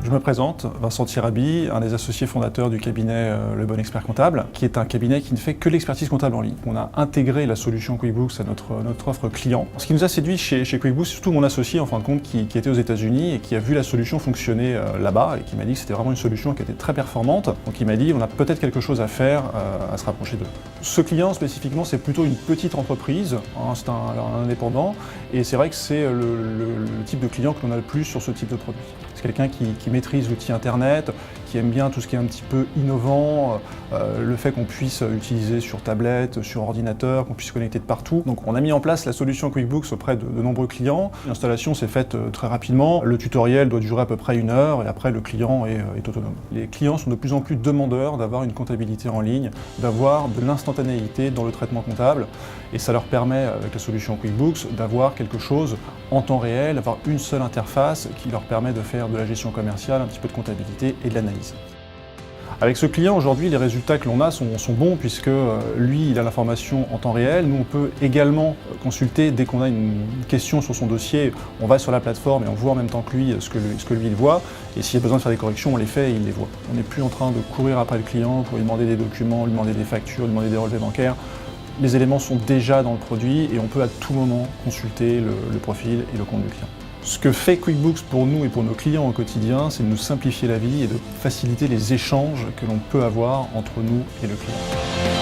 Je me présente, Vincent Thiraby, un des associés fondateurs du cabinet Le Bon Expert Comptable, qui est un cabinet qui ne fait que l'expertise comptable en ligne. On a intégré la solution QuickBooks à notre offre client. Ce qui nous a séduit chez QuickBooks, c'est surtout mon associé en fin de compte qui était aux États-Unis et qui a vu la solution fonctionner là-bas et qui m'a dit que c'était vraiment une solution qui était très performante. Donc il m'a dit on a peut-être quelque chose à faire à se rapprocher d'eux. Ce client spécifiquement, c'est plutôt une petite entreprise, hein, c'est un indépendant, et c'est vrai que c'est le type de client que l'on a le plus sur ce type de produit. C'est quelqu'un qui maîtrise l'outil internet, qui aime bien tout ce qui est un petit peu innovant, le fait qu'on puisse utiliser sur tablette, sur ordinateur, qu'on puisse connecter de partout. Donc on a mis en place la solution QuickBooks auprès de nombreux clients. L'installation s'est faite très rapidement. Le tutoriel doit durer à peu près 1 heure et après le client est autonome. Les clients sont de plus en plus demandeurs d'avoir une comptabilité en ligne, d'avoir de l'instantanéité dans le traitement comptable et ça leur permet avec la solution QuickBooks d'avoir quelque chose en temps réel, d'avoir une seule interface qui leur permet de faire de la gestion commerciale, un petit peu de comptabilité et de l'analyse. Avec ce client, aujourd'hui, les résultats que l'on a sont bons puisque lui, il a l'information en temps réel. Nous, on peut également consulter dès qu'on a une question sur son dossier. On va sur la plateforme et on voit en même temps que lui ce que lui il voit. Et s'il y a besoin de faire des corrections, on les fait et il les voit. On n'est plus en train de courir après le client pour lui demander des documents, lui demander des factures, lui demander des relevés bancaires. Les éléments sont déjà dans le produit et on peut à tout moment consulter le profil et le compte du client. Ce que fait QuickBooks pour nous et pour nos clients au quotidien, c'est de nous simplifier la vie et de faciliter les échanges que l'on peut avoir entre nous et le client.